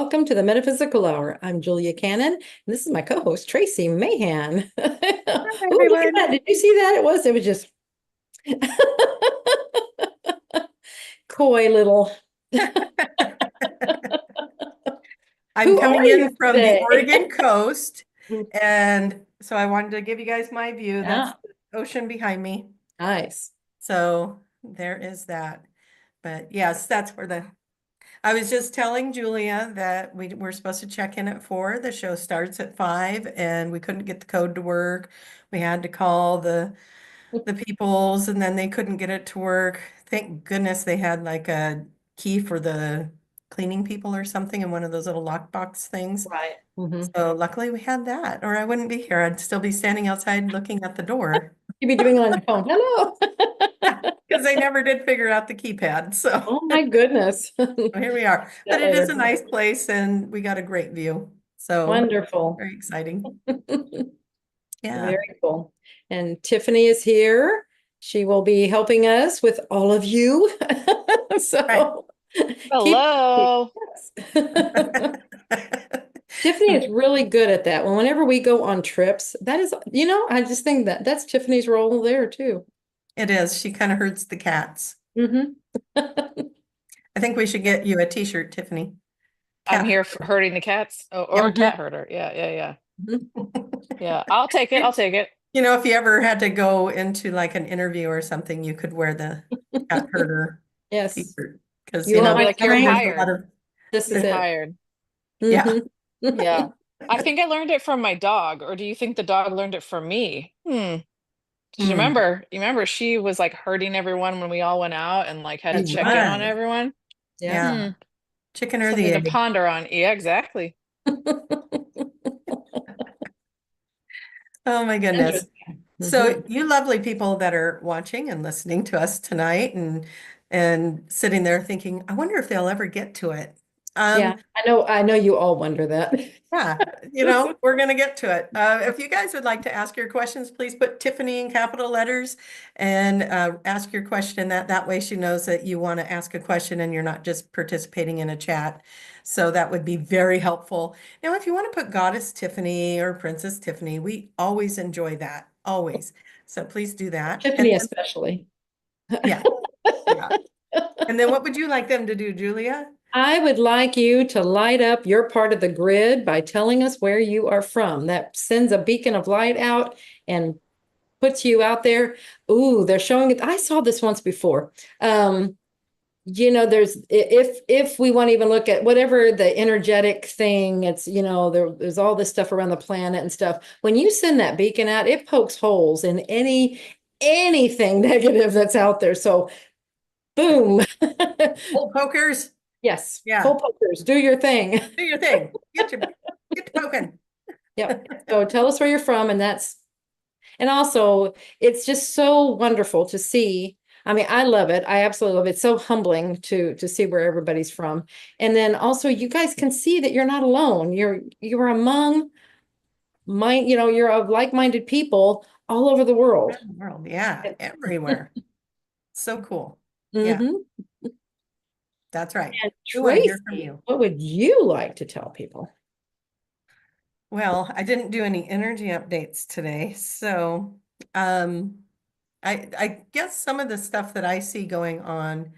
welcome to the Metaphysical Hour. I'm Julia Cannon, and this is my co-host, Tracie Mahan. Hi, Oh, look at everyone. that. Did you see that? It was just coy little. I'm Who are coming you in from the today? Oregon coast, and so I wanted to give you guys my view. That's Yeah, the ocean behind me. nice. So there is that. But yes, that's where I was just telling Julia that we're supposed to check in at 4. The show starts at 5, and we couldn't get the code to work. We had to call the peoples, and then they couldn't get it to work. Thank goodness they had like a key for the cleaning people or something in one of those little lockbox things. Right. So luckily we had that, or I wouldn't be here. I'd still be standing outside looking at the door You'd be doing it on your phone. Hello. because they never did figure out the keypad. So Oh my goodness. here we are. But That it is later. a nice place and we got a great view. So Wonderful. very exciting. Yeah. Very cool. And Tiffany is here. She will be helping us with all of you. Right. So keep Hello. Tiffany is really good at that. Whenever we go on trips, that is, I just think that that's Tiffany's role there too. It is. She kind of herds the cats. Hmm. I think we should get you a t-shirt, Tiffany. I'm Cat here for herding the cats. Oh, or a cat herder. Yeah, yeah, yeah. Yeah, I'll take it. I'll take it. You know, if you ever had to go into like an interview or something, you could wear the cat herder Yes. t-shirt because You you are know my Like you're there's a client. lot hired. of This is You're it. hired. yeah. Mhm. Yeah. I think I learned it from my dog, or do you think the dog learned it from me? 'Cause Mm, you remember she was like herding everyone when we all went out and like had to she check in on was. everyone. Yeah. Yeah. Hmm. Chicken or the Something to egg. ponder on. Yeah, exactly. Oh my goodness. Interesting. So Mhm. you lovely people that are watching and listening to us tonight and sitting there thinking, I wonder if they'll ever get to it. Yeah, I know you all wonder that. Yeah, we're going to get to it. If you guys would like to ask your questions, please put Tiffany in capital letters and ask your question. That way she knows that you want to ask a question and you're not just participating in a chat. So that would be very helpful. Now, if you want to put Goddess Tiffany or Princess Tiffany, we always enjoy that, always. So please do that. Tiffany especially. Yeah, yeah. And then what would you like them to do, Julia? I would like you to light up your part of the grid by telling us where you are from. That sends a beacon of light out and puts you out there. Ooh, they're showing it. I saw this once before. There's if we want to even look at whatever the energetic thing, it's there's all this stuff around the planet and stuff. When you send that beacon out, it pokes holes in anything negative that's out there. So boom. Old pokers? Yes, Yeah, hole pokers, do your thing. do your thing. Get to poking. Yep. So tell us where you're from, and also it's just so wonderful to see. I mean, I love it. I absolutely love it. It's so humbling to see where everybody's from. And then also you guys can see that you're not alone. You're among you're of like-minded people all over the world. Around the world, yeah, everywhere. So cool. Yeah, Hmm. that's right. And We want to hear from Tracie, you. what would you like to tell people? Well, I didn't do any energy updates today, so um I guess some of the stuff that I see going on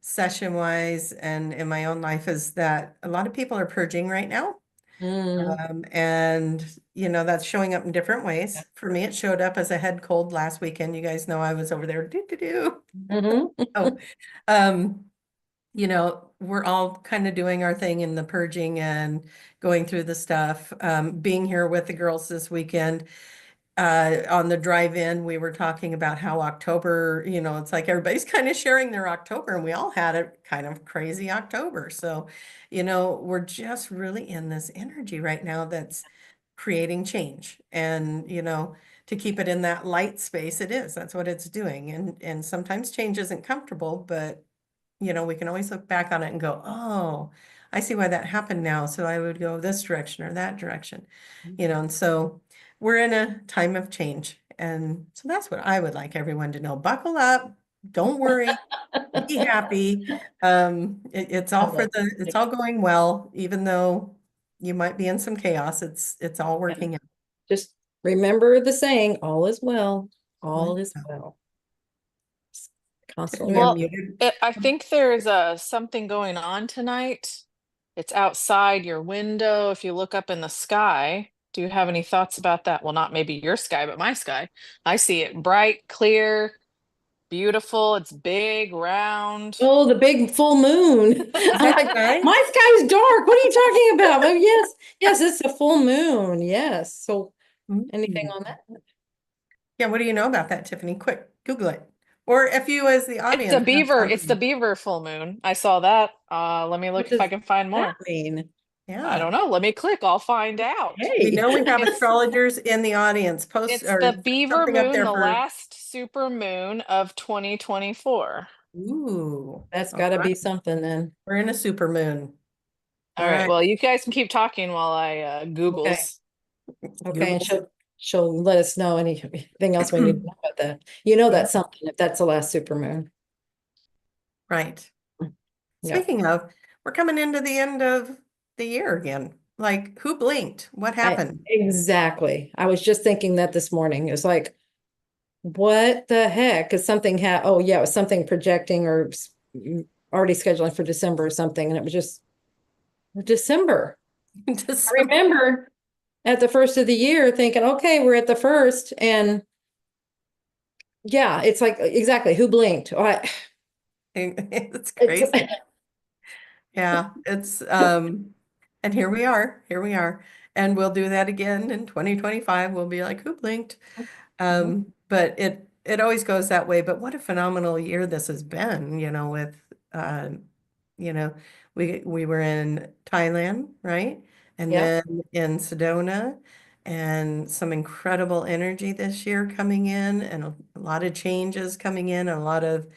session-wise and in my own life is that a lot of people are purging right now. Mm. And that's showing up in different ways. For me, it showed up as a head cold last weekend. You guys know I was over there. Do, do, do. Hmm. Oh, we're all kind of doing our thing in the purging and going through the stuff. Being here with the girls this weekend, on the drive-in, we were talking about how October, it's like everybody's kind of sharing their October, and we all had a kind of crazy October. So, we're just really in this energy right now that's creating change. And, to keep it in that light space, it is. That's what it's doing. And sometimes change isn't comfortable, but we can always look back on it and go, oh, I see why that happened now. So I would go this direction or that direction, and so we're in a time of change. And so that's what I would like everyone to know. Buckle up, Don't worry. Be happy. It's all Love it. it's all going well, even though you might be in some chaos. It's all Yeah. working out. Just remember the saying, all is well, all Well, is well. Just Tiffany, constantly. you're Well, muted. I think there's something going on tonight. It's outside your window. If you look up in the sky, do you have any thoughts about that? Well, not maybe your sky, but my sky. I see it bright, clear, beautiful. It's big, round. Oh, the big full moon. Is I'm that like, nice? my sky's dark. What are you talking about? Well, yes, yes, it's a full moon. Yes. So anything on that? Yeah, what do you know about that, Tiffany? Quick, Google it. Or if you as the It's the audience have Beaver. It's the something. Beaver full moon. I saw that. Let me look What if I does can find that more. mean? I Yeah. don't know. Let me click. I'll find out. We Hey. know we have It's astrologers in the audience. Post it's the or Beaver something up moon, there the for, last super moon of 2024. ooh, That's all gotta right. be something then. We're in a super moon. All All right. right. Well, you guys can keep talking while I Okay. Googles. Okay. And Google. she'll let us know anything else we need to know about that. You know, that's something if that's the last super moon. Right. Yeah. Speaking of, we're coming into the end of the year again. Like, who blinked? What happened? Exactly. I was just thinking that this morning. It's like, what the heck? Because something oh yeah, it was something projecting or already scheduling for December or something. And it was just December. I December. remember at the first of the year thinking, okay, we're at the first. And yeah, it's like, exactly, who blinked? It's It's, crazy. Yeah, it's and here we are. Here we are. And we'll do that again in 2025. We'll be like, who blinked? But it always goes that way. But what a phenomenal year this has been, with uh, you know, we were in Thailand, right? And yeah, then in Sedona, and some incredible energy this year coming in, and a lot of changes coming in, and a lot of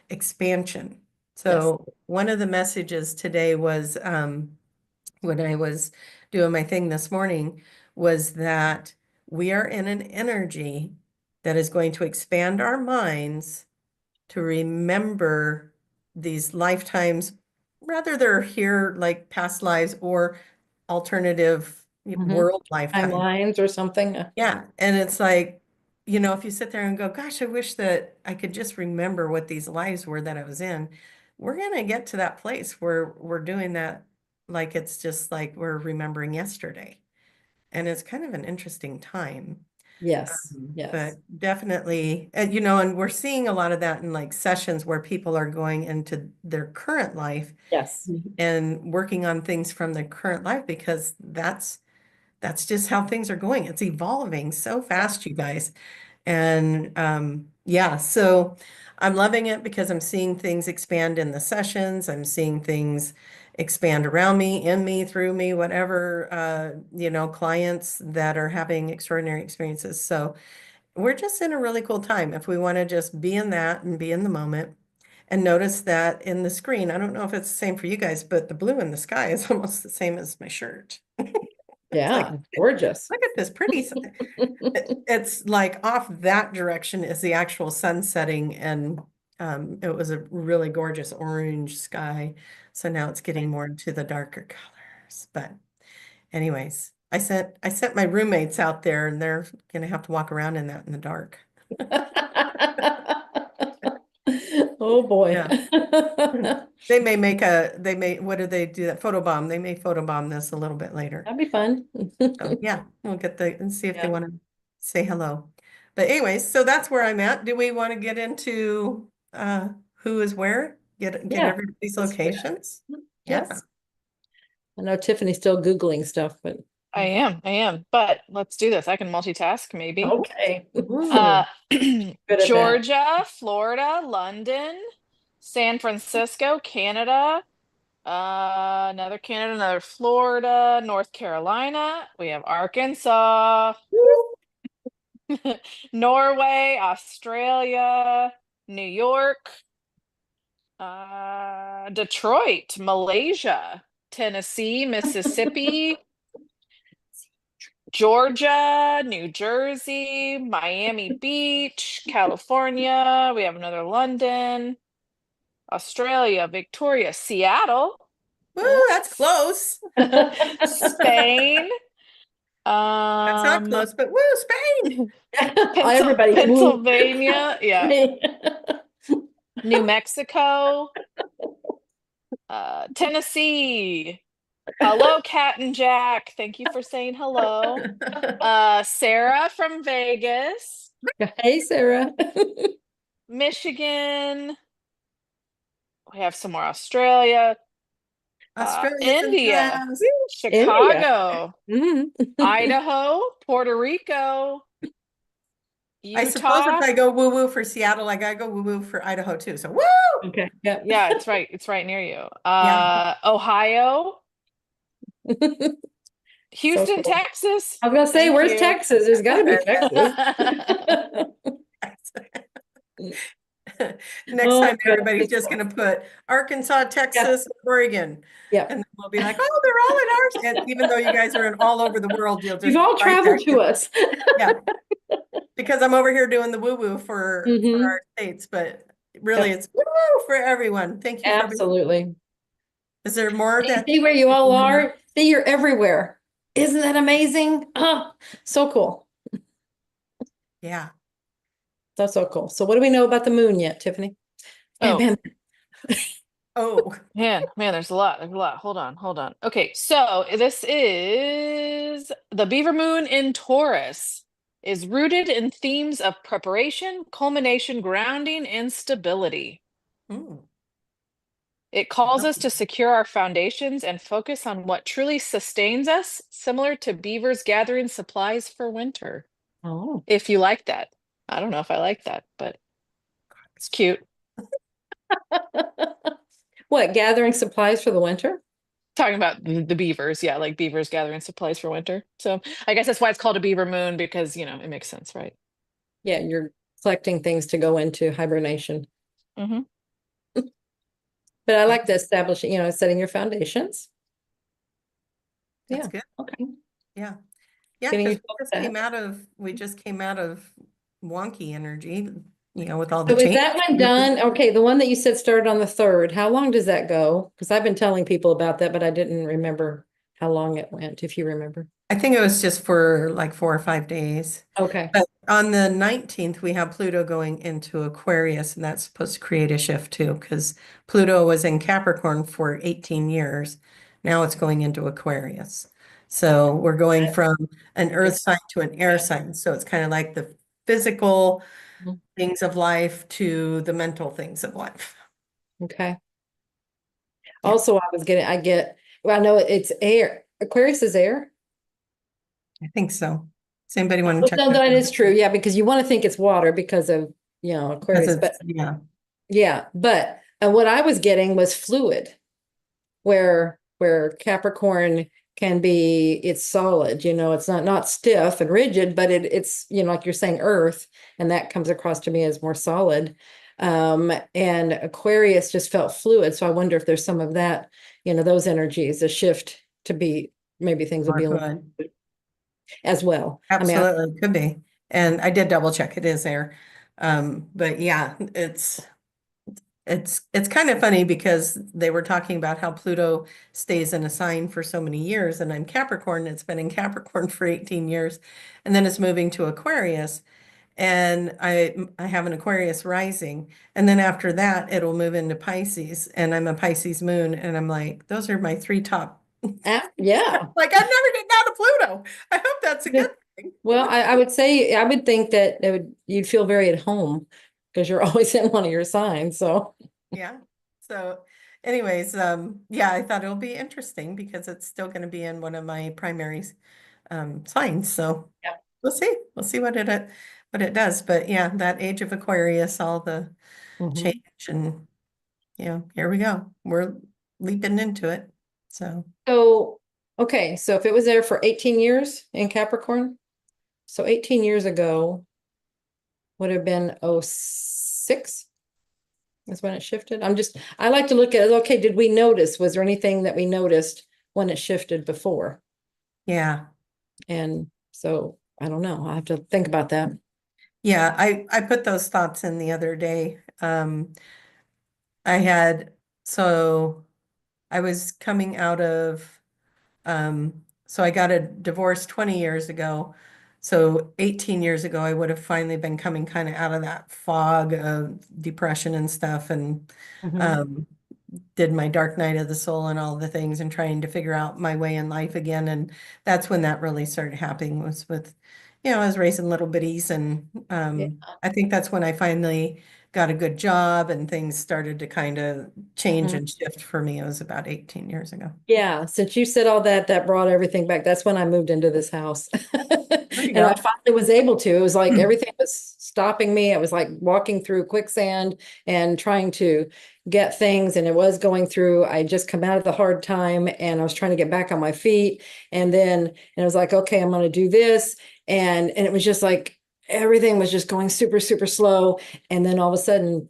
expansion. yes, So one of the messages today was when I was doing my thing this morning was that we are in an energy that is going to expand our minds to remember these lifetimes, rather they're here like past lives or alternative world lifetime. timelines or something. Yeah. And it's like, if you sit there and go, gosh, I wish that I could just remember what these lives were that I was in. We're going to get to that place where we're doing that like it's just like we're remembering yesterday. And it's kind of an interesting time. Yes, yes, But definitely, and we're seeing a lot of that in like sessions where people are going into their current life yes, and working on things from their current life because that's just how things are going. It's evolving so fast, you guys. And yeah, so I'm loving it because I'm seeing things expand in the sessions. I'm seeing things expand around me, in me, through me, whatever, clients that are having extraordinary experiences. So we're just in a really cool time if we want to just be in that and be in the moment. And notice that in the screen, I don't know if it's the same for you guys, but the blue in the sky is almost the same as my shirt. It's like, yeah, gorgeous. look at this pretty. It's like off that direction is the actual sun setting, and it was a really gorgeous orange sky. So now it's getting more into the darker colors. But anyways, I sent my roommates out there, and they're gonna have to walk around in that in the dark. Oh boy. Yeah. What do they do that photobomb? They may photobomb this a little bit later. That'd be fun. So yeah, we'll and see if they Yeah. want to say hello. But anyways, so that's where I'm at. Do we want to get into who is where? Get Yeah, everybody's let's do that. locations? Yeah. Yes. I know Tiffany's still Googling stuff, but I am. But let's do this. I can multitask, maybe. okay. Uh, Ooh. Good at that. Georgia, Florida, London, San Francisco, Canada, another Canada, another Florida, North Carolina. We have Arkansas, Norway, Australia, New York, Detroit, Malaysia, Tennessee, Mississippi, Georgia, New Jersey, Miami Beach, California. We have another London, Australia, Victoria, Seattle, Woo, that's close. Spain, That's not um, close, but woo, Spain. Everybody. Woo. Pennsylvania, yeah, New Mexico, Tennessee. Hello, Cat and Jack. Thank you for saying hello. Sarah from Vegas, Hey, Sarah. Michigan. We have some more Australia, Australia's in the India, house. woo, India. Chicago, Mhm. Idaho, Puerto Rico, I suppose if Utah. I go woo woo for Seattle, I gotta go woo woo for Idaho too. So woo! Okay. Yep. Yeah, it's right. It's right near you. Yeah. Ohio, So Houston, cool. Texas. I was gonna say, Thank where's you. Texas? There's got to be Texas. Next Oh, time, everybody's goodness. just gonna put Arkansas, Yeah. Texas, Oregon, Yeah. and then we'll be like, oh, they're all in ours. And even though you guys are in all over the world, you'll You've just all right traveled back to us. yeah, because I'm over here doing the woo woo for Mhm. our states, but really, Yep. it's woo woo for everyone. Thank you for being. Absolutely. Is there more You that? see where you all are? See, you're everywhere. Isn't that amazing? Oh, so cool. Yeah. That's so cool. So what do we know about the moon yet, Tiffany? Bam, Oh, bam. Oh, man, there's a lot. There's a lot. Hold on. Okay, so this is the Beaver Moon in Taurus is rooted in themes of preparation, culmination, grounding, and stability. mm, It calls us to secure our foundations and focus on what truly sustains us, similar to beavers gathering supplies for winter. Oh. If you like that. I don't know if I like that, but it's cute. What, gathering supplies for the winter? Talking about the beavers, yeah, like beavers gathering supplies for winter. So I guess that's why it's called a beaver moon because, it makes sense, right? Yeah, you're collecting things to go into hibernation. Hmm. But I like to establish, setting your foundations. that's Yeah. good. Okay. Yeah. Yeah, Getting because yourself set. we just came out of wonky energy, with all the So is change. that one done? Okay, the one that you said started on the 3rd. How long does that go? Because I've been telling people about that, but I didn't remember how long it went, if you remember. I think it was just for like 4 or 5 days. Okay. But on the 19th, we have Pluto going into Aquarius, and that's supposed to create a shift too, because Pluto was in Capricorn for 18 years. Now it's going into Aquarius. So we're going from an earth sign to an air sign. So it's kind of like the physical Mhm. things of life to the mental things of life. Okay. Yeah. Also, well, I know it's air. Aquarius is air. I think so. Does anybody want to Well, check no, that? that is true. Yeah, because you want to think it's water because of, Because Aquarius. But it's, yeah. yeah, but what I was getting was fluid, where Capricorn can be, it's solid, it's not stiff and rigid, but it's, like you're saying, earth, and that comes across to me as more solid. And Aquarius just felt fluid. So I wonder if there's some of that, those energies, a shift to be, maybe things will Or be a little good. as well. I mean, Absolutely, could be. And I did double check, it is there. But yeah, it's kind of funny because they were talking about how Pluto stays in a sign for so many years, and I'm Capricorn, it's been in Capricorn for 18 years, and then it's moving to Aquarius. And I have an Aquarius rising, and then after that it'll move into Pisces, and I'm a Pisces moon, and I'm like, those are my three top. yeah. Like, I'm never getting out of Pluto. I hope that's a good thing. Well, I would say, I would think that you'd feel very at home because you're always in one of your signs. So Yeah. So anyways, yeah, I thought it'll be interesting because it's still going to be in one of my primary signs. So yeah. we'll see. We'll see what it does. But yeah, that age of Aquarius, all the Mhm. change, and here we go. We're leaping into it. So So, okay, so if it was there for 18 years in Capricorn, so 18 years ago would have been 06. That's when it shifted. I like to look at, okay, did we notice? Was there anything that we noticed when it shifted before? yeah. And So I don't know. I have to think about that. Yeah, I put those thoughts in the other day. I had, so I was coming out of, so I got a divorce 20 years ago. So 18 years ago, I would have finally been coming kind of out of that fog of depression and stuff, and Mhm. um, did my dark night of the soul and all the things and trying to figure out my way in life again. And that's when that really started happening, was with, I was raising little bitties, and Yeah. I think that's when I finally got a good job and things started to kind of change Mhm. and shift for me. It was about 18 years ago. Yeah, since you said all that, that brought everything back. That's when I moved into this house. There you And I go. finally was able to. It was like everything was stopping me. I was like walking through quicksand and trying to get things, and it was going through. I just come out of the hard time and I was trying to get back on my feet. And I was like, okay, I'm gonna do this. And it was just like everything was just going super, super slow. And then all of a sudden,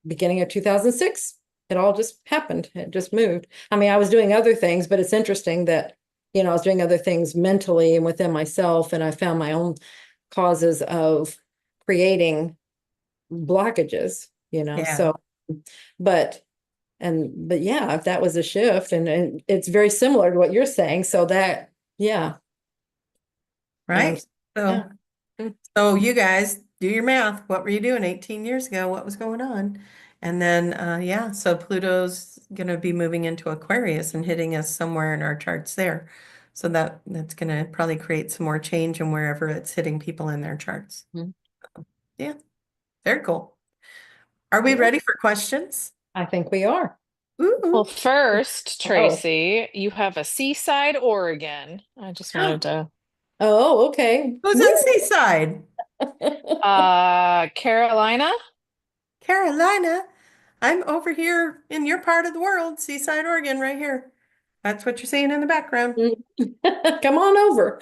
beginning of 2006, it all just happened. It just moved. I mean, I was doing other things, but it's interesting that, I was doing other things mentally and within myself, and I found my own causes of creating blockages, Yeah, so, but, but yeah, if that was a shift, and it's very similar to what you're saying. So that, yeah, right. yeah. So, so you guys do your math. What were you doing 18 years ago? What was going on? And then, yeah, so Pluto's going to be moving into Aquarius and hitting us somewhere in our charts there. So that's going to probably create some more change in wherever it's hitting people in their charts. Mhm. Yeah, very cool. Are we Yeah, ready for questions? I think we are. Well, Ooh. first, Oh, Tracie, you have a Seaside, Oregon. I just wanted to, oh, okay. Who's in Seaside? Carolina. Carolina. I'm over here in your part of the world, Seaside, Oregon, right here. That's what you're seeing in the background. Come on over.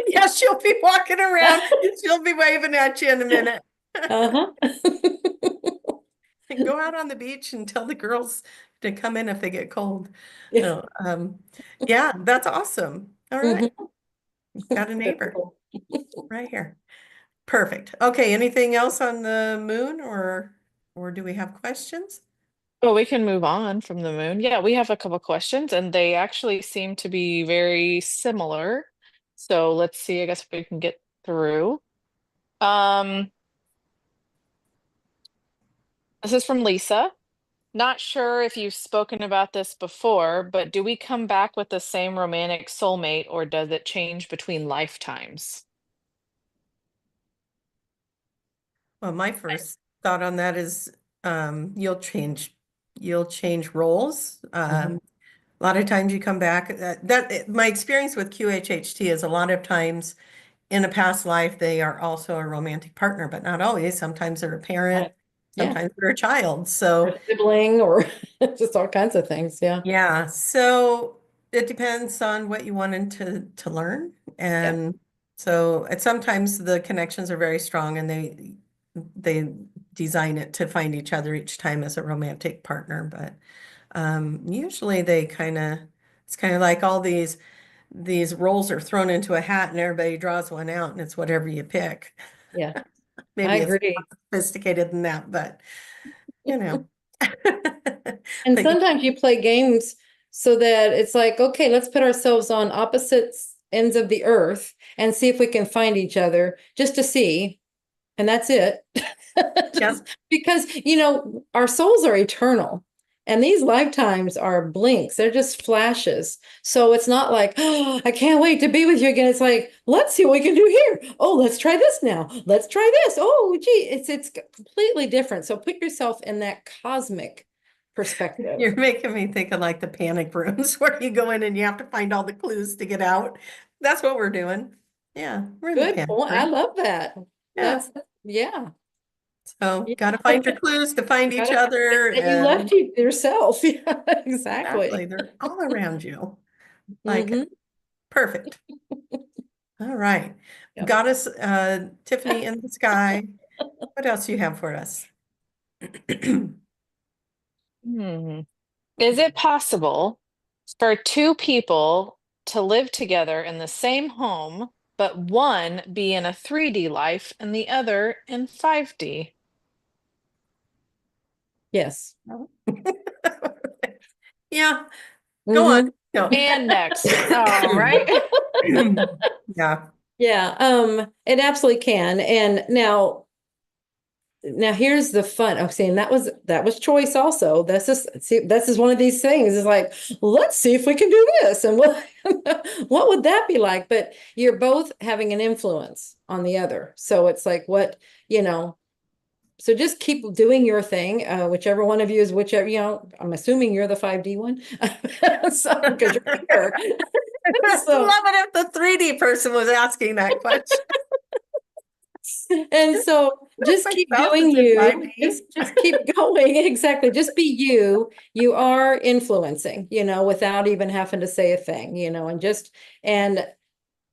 Yeah, she'll be walking around. She'll be waving at you in a minute. Uh-huh. And go out on the beach and tell the girls to come in if they get cold. Yeah. No, yeah, that's awesome. All right. Mhm. Got a Very neighbor cool. right here. Perfect. Okay, anything else on the moon, or do we have questions? Well, we can move on from the moon. Yeah, we have a couple questions, and they actually seem to be very similar. So let's see, I guess we can get through. Um, this is from Lisa. Not sure if you've spoken about this before, but do we come back with the same romantic soulmate, or does it change between lifetimes? Well, my first thought on that is you'll change roles. Mhm. A lot of times you come back. My experience with QHHT is a lot of times in a past life they are also a romantic partner, but not always. Sometimes they're a parent, Right. Yeah. sometimes they're a child. Or So sibling or just all kinds of things. Yeah. yeah, so it depends on what you wanted to learn. Yeah. And so sometimes the connections are very strong and they design it to find each other each time as a romantic partner. But usually it's kind of like all these roles are thrown into a hat and everybody draws one out and it's whatever you pick. Yeah. I Maybe it's more agree. sophisticated than that, but you know. And But sometimes you play games so that it's like, okay, let's put ourselves on opposite ends of the earth and see if we can find each other just to see. And that's it. yeah, Just because, our souls are eternal. And these lifetimes are blinks, they're just flashes. So it's not like, oh, I can't wait to be with you again. It's like, let's see what we can do here. Oh, let's try this now. Let's try this. Oh, gee, it's completely different. So put yourself in that cosmic perspective. you're making me think of like the panic rooms where you go in and you have to find all the clues to get out. That's what we're doing. Yeah, we're in the Good panic point. I room. love that. Yeah. Yeah. So Yeah. got to find your clues to find each Gotta, other. and you And left you yourself. Yeah, exactly. exactly, they're all around you. Like Hmm. perfect. All right. Yep. Got us Tiffany in the sky. What else do you have for us? Hmm. Is it possible for two people to live together in the same home, but one be in a 3D life and the other in 5D? Yes. Yeah, go on. No. And next. All right. Yeah. Yeah, it absolutely can. And now here's the fun. Okay, and that was choice also. This is one of these things. It's like, let's see if we can do this. And what would that be like? But you're both having an influence on the other. So it's like so just keep doing your thing, whichever one of you is whichever, I'm assuming you're the 5D one. So because you're here. I'd So love it if the 3D person was asking that question. and so just My keep spouse doing is in you. 5D. Just keep going. Exactly. Just be you. You are influencing, without even having to say a thing, and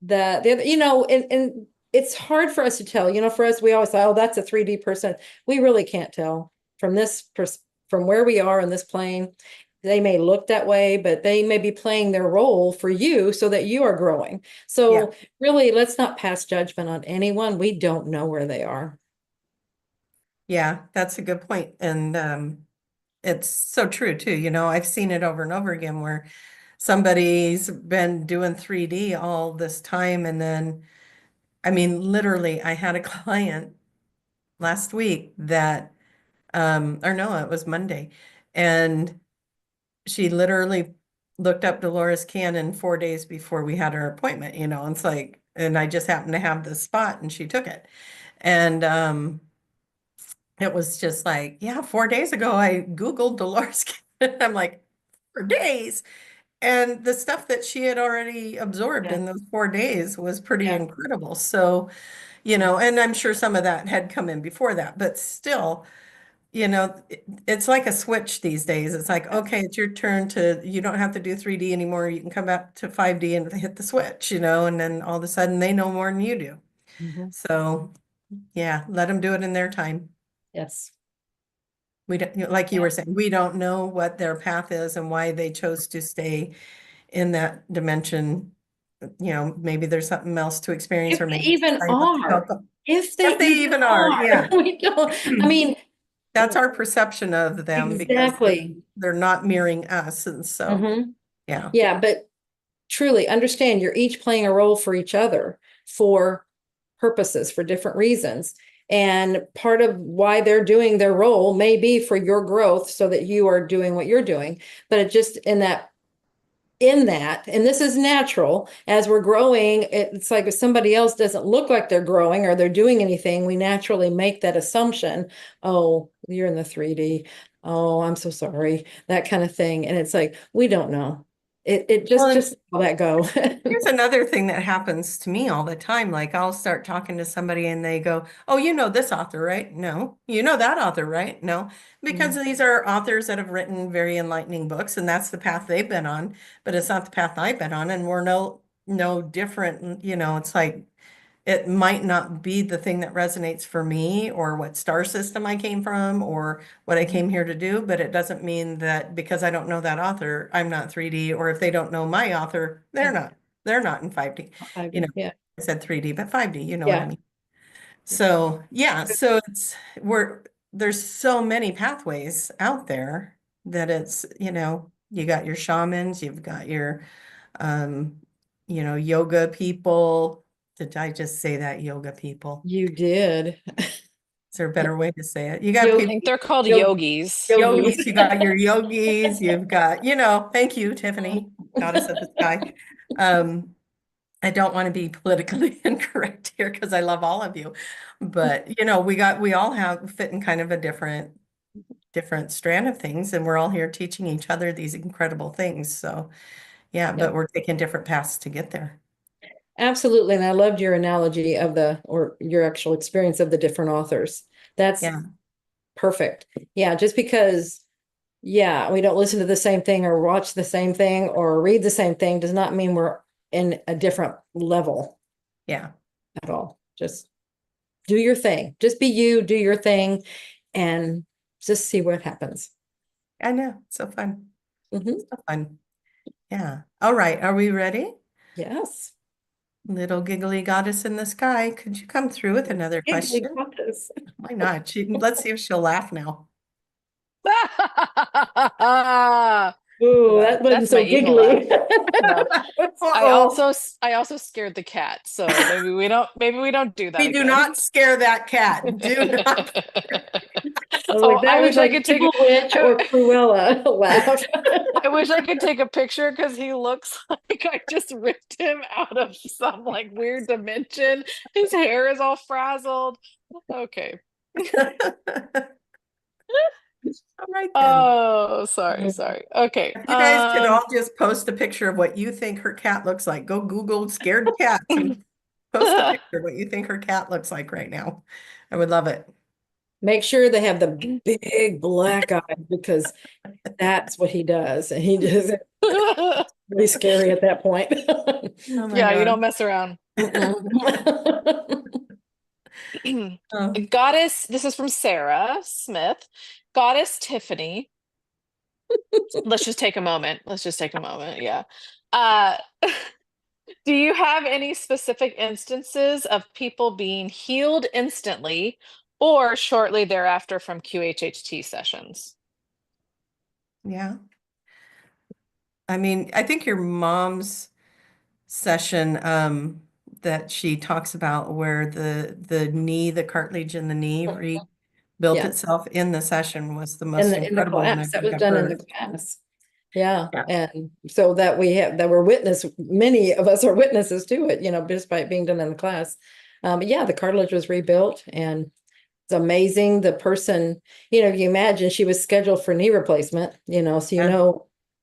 the other, and it's hard for us to tell, for us, we always say, oh, that's a 3D person. We really can't tell from where we are in this plane. They may look that way, but they may be playing their role for you so that you are growing. So really, let's not pass judgment on anyone. We don't know where they are. Yeah, that's a good point. And it's so true too. I've seen it over and over again where somebody's been doing 3D all this time. And then, I mean, literally, I had a client last week that, or no, it was Monday. And she literally looked up Dolores Cannon 4 days before we had our appointment, and it's like, and I just happened to have the spot and she took it. And it was just like, yeah, 4 days ago I Googled Dolores Cannon. I'm like, 4 days. And the stuff that she had already absorbed Yeah. in those 4 days was pretty Yeah. incredible. So, and I'm sure some of that had come in before that, but still, it's like a switch these days. It's like, okay, it's your turn you don't have to do 3D anymore. You can come back to 5D and hit the switch, and then all of a sudden they know more than you do. Mhm. So yeah, let them do it in their time. Yes. We don't, like you were saying, we don't know what their path is and why they chose to stay in that dimension. Maybe there's something else to experience, If or they maybe even are. If they if they even are, yeah. We don't, I mean, That's our perception of them because exactly. they're not mirroring us. And so, Mhm. yeah. Yeah, but truly understand you're each playing a role for each other for purposes, for different reasons. And part of why they're doing their role may be for your growth so that you are doing what you're doing. But it just and this is natural as we're growing, it's like if somebody else doesn't look like they're growing or they're doing anything, we naturally make that assumption. Oh, you're in the 3D. Oh, I'm so sorry, that kind of thing. And it's like, we don't know. It Well, just let that go. here's another thing that happens to me all the time. Like I'll start talking to somebody and they go, oh, you know this author, right? No. You know that author, right? No. Because these are authors that have written very enlightening books and that's the path they've been on, but it's not the path I've been on. And we're no different. It's like it might not be the thing that resonates for me or what star system I came from or what I came here to do, but it doesn't mean that because I don't know that author, I'm not 3D, or if they don't know my author, they're not in 5D. Yeah. I said 3D, but 5D, you know what I Yeah. mean? So yeah, so there's so many pathways out there that it's, you got your shamans, you've got your um, yoga people. Did I just say that, yoga people? You did. Is there a better way to say it? You got I Yo, people, think they're called yo, yogis. yogis. yogis, you got your yogis, you've got, thank you, Tiffany, goddess of the sky. Um, I don't want to be politically incorrect here because I love all of you. But, we all have fit in kind of a different strand of things, and we're all here teaching each other these incredible things. So, yeah, Yeah. but we're taking different paths to get there. Absolutely. And I loved your analogy or your actual experience of the different authors. That's Yeah. perfect. Yeah. Just because, yeah, we don't listen to the same thing or watch the same thing or read the same thing does not mean we're in a different level Yeah. at all. Just do your thing. Just be you, do your thing, and just see what happens. I know. So fun. Mhm. So fun. Yeah. All right. Are we ready? Yes. Little giggly goddess in the sky, could you come through with another Giggly question? goddess. Why not? Let's see if she'll laugh now. Ooh, that wasn't That's my so evil laugh. giggly. No. Uh-oh. I also scared the cat, so maybe we don't do that We do again. not scare that cat. Do not. Oh, Like that I was wish I like could take Evil Witch I, or Cruella laugh. I wish I could take a picture because he looks like I just ripped him out of some like weird dimension. His hair is all frazzled. Okay. All right then. Oh, sorry. Okay. If you guys could all just post a picture of what you think her cat looks like, go Google scared cats and post a picture of what you think her cat looks like right now. I would love it. Make sure they have the big black eyes because that's what he does. And he just really scary at that point. Oh my Yeah, you God. don't mess around. Oh, Goddess, this is from Sarah Smith. Goddess Tiffany. Let's just take a moment. Let's just take a moment. Yeah. Uh, do you have any specific instances of people being healed instantly or shortly thereafter from QHHT sessions? yeah. I mean, I think your mom's session that she talks about where the knee, the cartilage in the knee rebuilt Yeah. itself in the session was the most In the incredible one I class, that think was I've done in the heard. class. Yeah. Yeah. And so that we have that we're many of us are witnesses to it, just by it being done in the class. But yeah, the cartilage was rebuilt and it's amazing. The person, you imagine she was scheduled for knee replacement, so Yeah.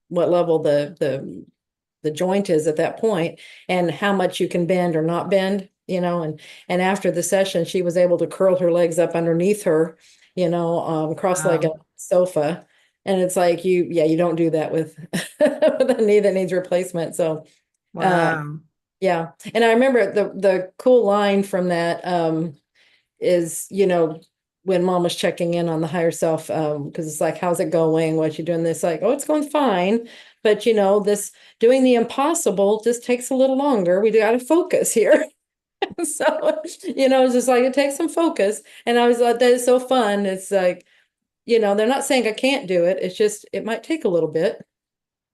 what level the joint is at that point and how much you can bend or not bend, and after the session, she was able to curl her legs up underneath her, cross-legged on Wow. the sofa. And it's like you don't do that with, with a knee that needs replacement. So Wow. yeah. And I remember the cool line from that is, when mom was checking in on the higher self, because it's like, how's it going? What you doing? This like, oh, it's going fine. But this doing the impossible just takes a little longer. We got to focus here. So, it's just like it takes some focus. And I was like, that is so fun. It's like, they're not saying I can't do it. It's just it might take a little bit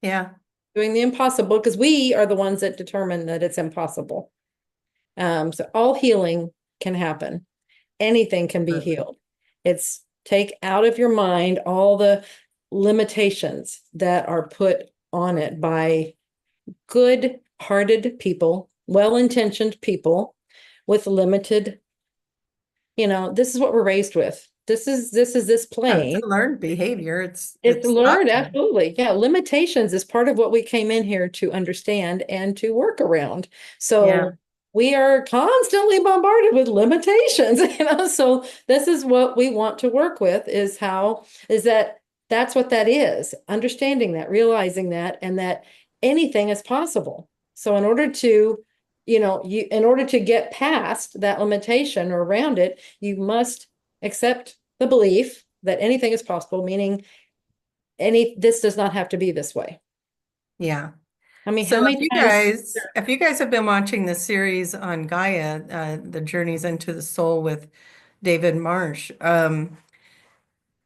Yeah. doing the impossible because we are the ones that determine that it's impossible. So all healing can happen. Anything can be Absolutely. healed. It's take out of your mind all the limitations that are put on it by good-hearted people, well-intentioned people with limited, this is what we're raised with. This is this It's plane. a learned behavior. It's It's taught learned, to us. absolutely. Yeah, limitations is part of what we came in here to understand and to work around. Yeah. So we are constantly bombarded with limitations, So this is what we want to work with is that's what that is, understanding that, realizing that, and that anything is possible. So in order to, in order to get past that limitation or around it, you must accept the belief that anything is possible, meaning this does not have to be this way. Yeah. I mean, So how many times? if you guys have been watching the series on Gaia, the Journeys into the Soul with David Marsh,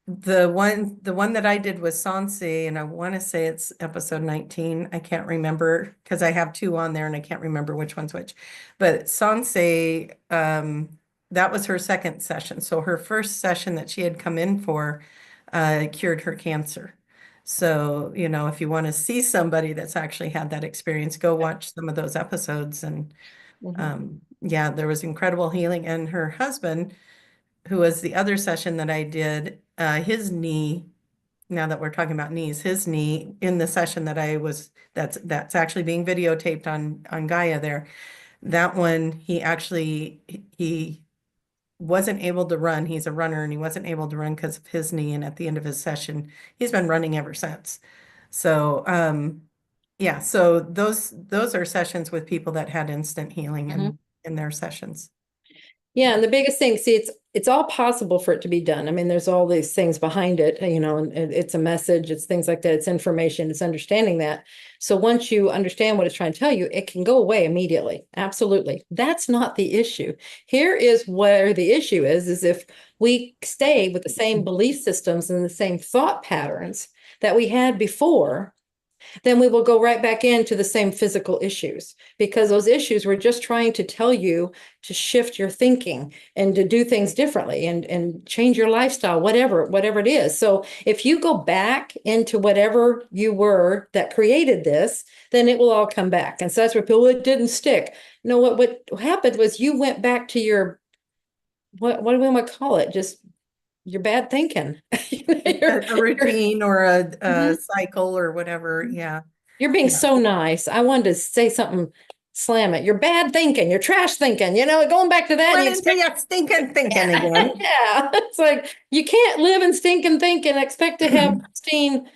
the one that I did was Sansi, and I want to say it's episode 19. I can't remember because I have two on there and I can't remember which one's which. But Sansi, that was her second session. So her first session that she had come in for cured her cancer. So, if you want to see somebody that's actually had that experience, go watch some of those episodes. And yeah, there was incredible healing. And her husband, who was the other session that I did, his knee, now that we're talking about knees, his knee in the session that that's actually being videotaped on Gaia there. That one, he wasn't able to run. He's a runner and he wasn't able to run because of his knee. And at the end of his session, he's been running ever since. So, yeah, so those are sessions with people that had instant healing Mhm. in their sessions. Yeah, and the biggest thing, see, it's all possible for it to be done. I mean, there's all these things behind it, and it's a message, it's things like that, it's information, it's understanding that. So once you understand what it's trying to tell you, it can go away immediately. Absolutely. That's not the issue. Here is where the issue is if we stay with the same belief systems and the same thought patterns that we had before, then we will go right back into the same physical issues, because those issues were just trying to tell you to shift your thinking and to do things differently and change your lifestyle, whatever it is. So if you go back into whatever you were that created this, then it will all come back. And so that's where people, it didn't stick. No, what happened was you went back to your, what do we want to call it? Just your bad thinking. A routine or a Mhm. cycle or whatever. Yeah. You're being Yeah. so nice. I wanted to say something, slam it. You're bad thinking, you're trash thinking, going back to that. Went You into your stinking thinking again. yeah, it's like you can't live in stinking think and expect to have pristine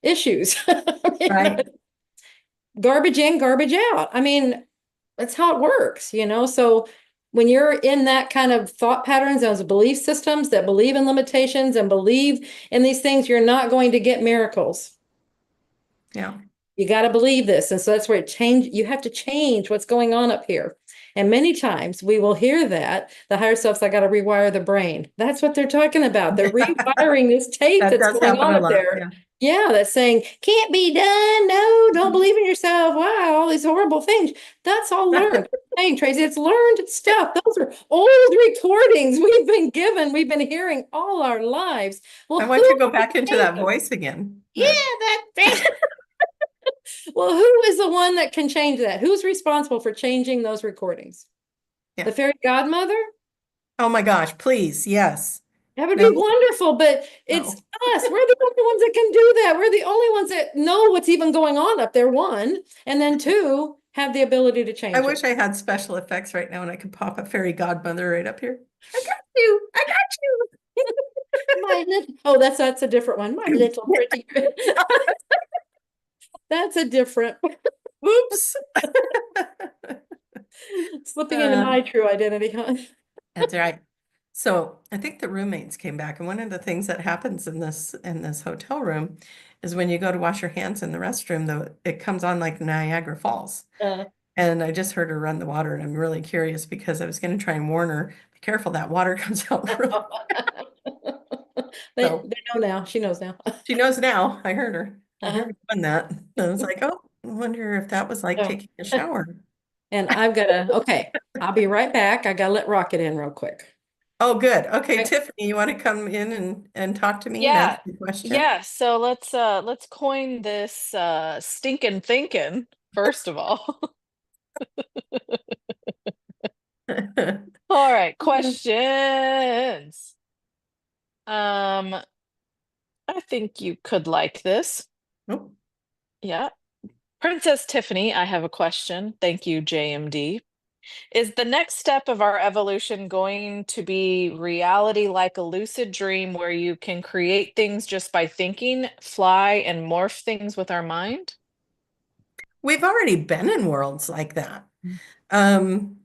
issues. Right. Garbage in, garbage out. I mean, that's how it works. So when you're in that kind of thought patterns, those belief systems that believe in limitations and believe in these things, you're not going to get miracles. Yeah. You got to believe this. And so that's where you have to change what's going on up here. And many times we will hear that the higher self's, I got to rewire the brain. That's what they're talking about. They're rewiring this tape That that's does going happen on a up lot. there. Yeah. Yeah, that's saying, can't be done. No, don't believe in yourself. Wow, all these horrible things. That's all learned. Hey, Tracie, it's learned stuff. Those are old recordings we've been given, we've been hearing all our lives. Well, I want you to who go back into that voice again. yeah, that well, who is the one that can change that? Who's responsible for changing those recordings? Yeah. The fairy godmother? Oh my gosh, please. Yes. That would No, be wonderful, but it's no. us. We're the only ones that can do that. We're the only ones that know what's even going on up there, one, and then two, have the ability to I change wish it. I had special effects right now and I could pop a fairy godmother right up here. I got you. I got Oh, that's a different one. My little pretty. That's a different you. Oops. slipping into my Um, true identity, huh? That's right. So I think the roommates came back, and one of the things that happens in this hotel room is when you go to wash your hands in the restroom, though, it comes on like Niagara Falls. Uh, And I just heard her run the water, and I'm really curious because I was going to try and warn her, be careful, that water comes out real. they, So they know now. She knows now. she knows now. I heard her. I heard Uh-huh. her doing that. And I was like, oh, I wonder if that was like Oh. taking a shower. And okay, I'll be right back. I gotta let Rocket in real quick. Oh, good. Okay, Okay. Tiffany, you want to come in and talk to me and Yeah. answer the question? Yeah. So let's coin this stinking thinking, first of all. All right, questions. I think you could like this. Oh, Yeah. Princess Tiffany, I have a question. Thank you, JMD. Is the next step of our evolution going to be reality like a lucid dream where you can create things just by thinking, fly, and morph things with our mind? we've already been in worlds like that. Um,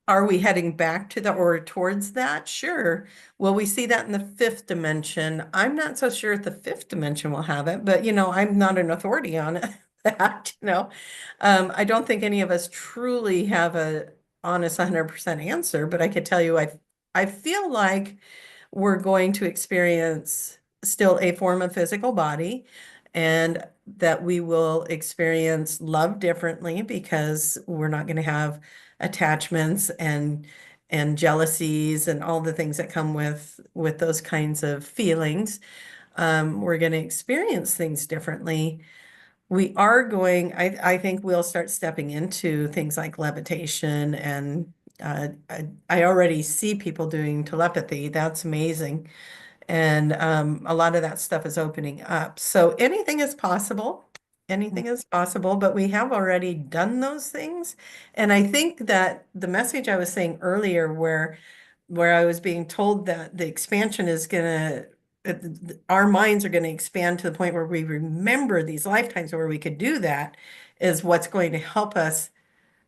are we heading back to the or towards that? Sure. Will we see that in the fifth dimension? I'm not so sure if the fifth dimension will have it, but I'm not an authority on it. That. I don't think any of us truly have a honest 100% answer, but I could tell you I feel like we're going to experience still a form of physical body and that we will experience love differently because we're not going to have attachments and jealousies and all the things that come with those kinds of feelings. We're going to experience things differently. We are I think we'll start stepping into things like levitation and I already see people doing telepathy. That's amazing. And a lot of that stuff is opening up. So anything is possible. Anything is possible, but we have already done those things. And I think that the message I was saying earlier, where I was being told that the expansion is gonna, our minds are gonna expand to the point where we remember these lifetimes where we could do that, is what's going to help us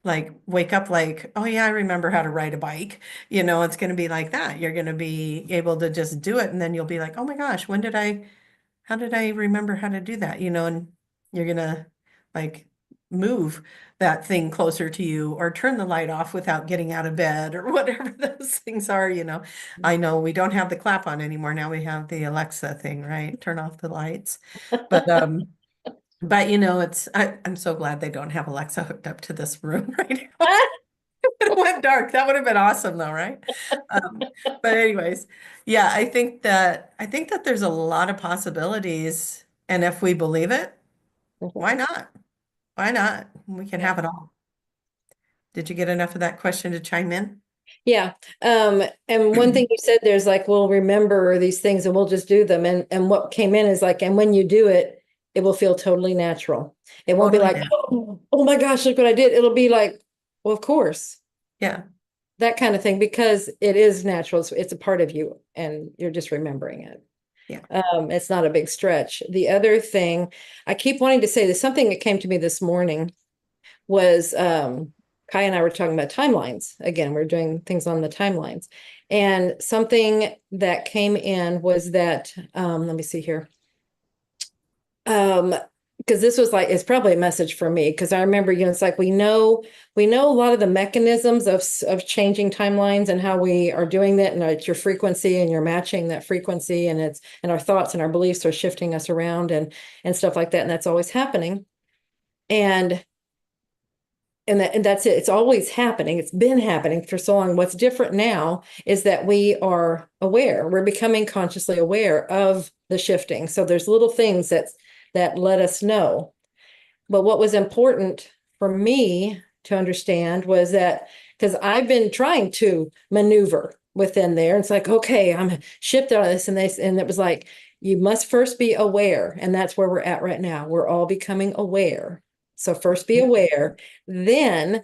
like wake up like, oh yeah, I remember how to ride a bike. It's going to be like that. You're going to be able to just do it. And then you'll be like, oh my gosh, how did I remember how to do that? And you're going to like move that thing closer to you or turn the light off without getting out of bed or whatever those things are. I know we don't have the clap on anymore. Now we have the Alexa thing, right? Turn off the lights. But I'm so glad they don't have Alexa hooked up to this room right now. It went dark. That would have been awesome though, right? But anyways, yeah, I think that there's a lot of possibilities. And if we believe it, why not? Why not? We can have it all. Did you get enough of that question to chime in? Yeah. And one thing you said, there's like, we'll remember these things and we'll just do them. And what came in is like, and when you do it, it will feel totally natural. It won't be Totally like, natural. oh my gosh, look what I did. It'll be like, well, of course, Yeah. that kind of thing, because it is natural. It's a part of you and you're just remembering it. Yeah. It's not a big stretch. The other thing I keep wanting to say, there's something that came to me this morning was Kai and I were talking about timelines. Again, we're doing things on the timelines. And something that came in was that, let me see here. Because this was like, it's probably a message for me, because I remember, it's like we know a lot of the mechanisms of changing timelines and how we are doing that, and it's your frequency and you're matching that frequency, and our thoughts and our beliefs are shifting us around and stuff like that, and that's always happening. And that's it. It's always happening. It's been happening for so long. What's different now is that we are aware. We're becoming consciously aware of the shifting. So there's little things that let us know. But what was important for me to understand was that, because I've been trying to maneuver within there. It's like, okay, I'm shifted on this and this. And it was like, you must first be aware. And that's where we're at right now. We're all becoming aware. So first be aware, then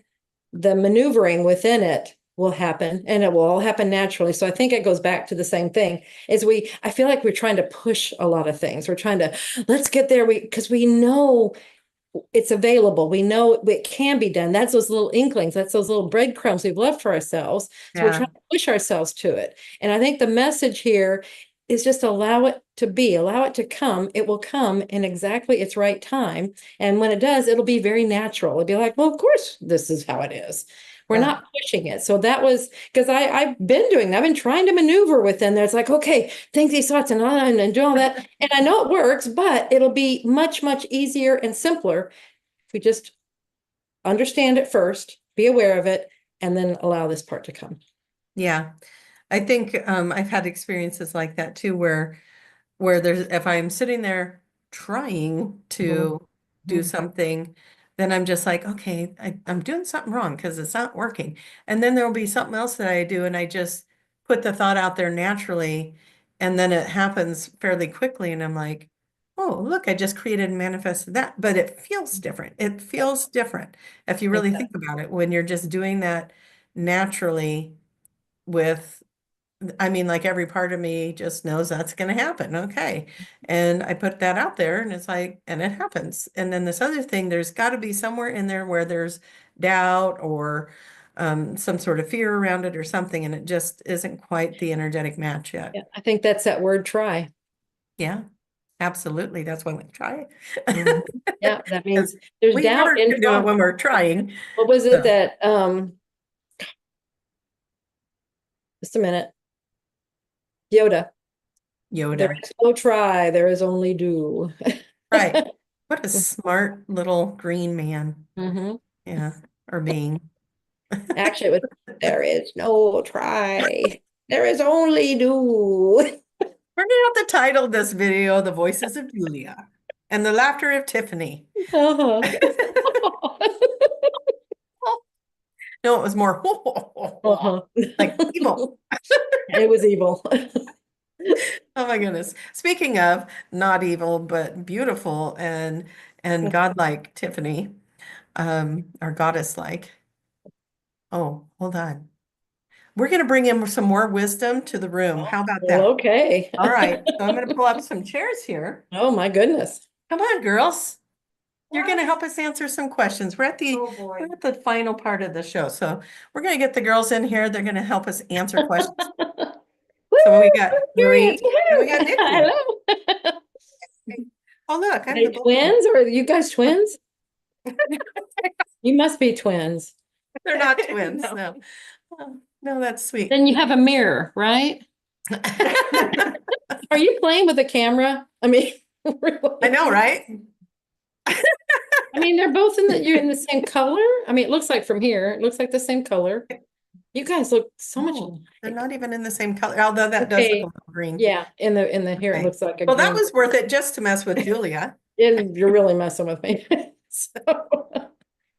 the maneuvering within it will happen, and it will all happen naturally. So I think it goes back to the same thing. I feel like we're trying to push a lot of things. We're trying to, let's get there, because we know it's available. We know it can be done. That's those little inklings. That's those little breadcrumbs we've left for ourselves. So we're trying to push ourselves to it. And I think the message here is just allow it to be, allow it to come. It will come in exactly its right time. And when it does, it'll be very natural. It'll be like, well, of course, this is how it is. We're not pushing it. So that was because I've been doing that. I've been trying to maneuver within there. It's like, okay, think these thoughts and do all that. And I know it works, but it'll be much, much easier and simpler if we just understand it first, be aware of it, and then allow this part to come. Yeah. I think I've had experiences like that too, where if I'm sitting there trying to do something, then I'm just like, okay, I'm doing something wrong because it's not working. And then there'll be something else that I do, and I just put the thought out there naturally, and then it happens fairly quickly, and I'm like, oh, look, I just created and manifested that. But it feels different. It feels different if you really think about it, when you're just doing that naturally with, I mean, like every part of me just knows that's going to happen. Okay. And I put that out there, and it's like, and it happens. And then this other thing, there's got to be somewhere in there where there's doubt or some sort of fear around it or something. And it just isn't quite the energetic match yet. Yeah, I think that's that word try. Yeah, absolutely. That's why we try. Yeah, that means there's We doubt never in can do it when we're trying. What was it So, that just a minute. Yoda. There Yoda. is no try, there is only do. Right. What a smart little green man. Mhm. Yeah. Or being. Actually, it was, there is no try, there is only do. We're gonna have to title this video "The Voices of Julia and the Laughter of Tiffany." Uh-huh. No, it was more Uh-huh. like evil. It was evil. Oh my goodness. Speaking of not evil but beautiful and godlike Tiffany, or goddess-like. Oh, hold on. We're gonna bring in some more wisdom to the room. How about that? Okay. All right. So I'm gonna pull up some chairs here. Oh my goodness. Come on, girls. You're going to help us answer some questions. We're at the final part of the show. So we're going to get the girls in here. They're going to help us answer questions. So we got Marie and we got Nikki. Hello. Oh, look, Are I'm they the boy. twins or are you guys twins? You must be twins. They're not twins. No. Oh, no, that's sweet. Then you have a mirror, right? Are you playing with a camera? I mean, really? I know, right? I mean, they're both you're in the same color. I mean, it looks like from here, it looks like the same color. You guys look so much No, they're alike. not even in the same color, although that does Okay. look a little green. Yeah, in the here, it Okay. looks like a Well, that green. was worth it just to mess with Julia. And you're really messing with me. So,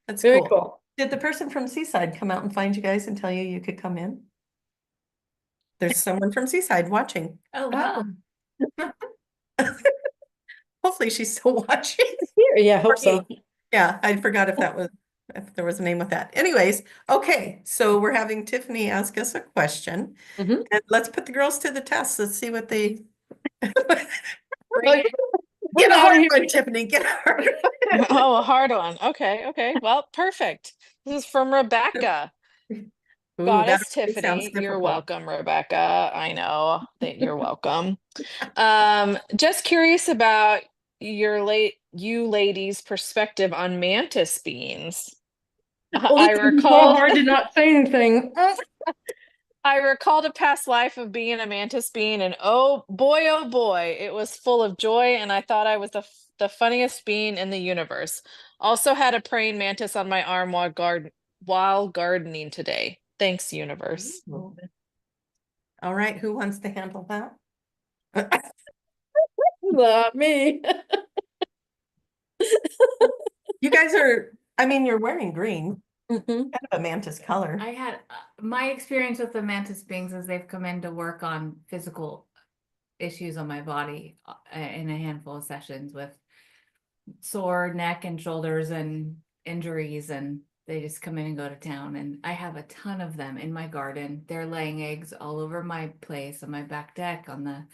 That's very cool. cool. Did the person from Seaside come out and find you guys and tell you you could come in? There's someone from Seaside watching. Oh, wow. Hopefully she's still watching. Here, yeah, hope so. Yeah, I forgot if there was a name with that. Anyways, okay, so we're having Tiffany ask us a question. Mhm. And let's put the girls to the test. Let's see what they Like, get a out of hard here. one, Tiffany. Get a hard one. Oh, a hard one. Okay. Well, perfect. This is from Rebecca. Ooh, Goddess that sounds Tiffany, you're difficult. welcome, Rebecca. I know that you're welcome. Just curious about you ladies' perspective on mantis beings. Oh, I this is so recall hard to not say anything. I recalled a past life of being a mantis being, and oh boy, it was full of joy, and I thought I was the funniest being in the universe. Also had a praying mantis on my arm while gardening today. Thanks, universe. All right, who wants to handle that? Not me. You guys I mean, you're wearing green, Mhm. kind of a mantis color. I had my experience with the mantis beings is they've come in to work on physical issues on my body in a handful of sessions with sore neck and shoulders and injuries, and they just come in and go to town. And I have a ton of them in my garden. They're laying eggs all over my place, on my back deck, on the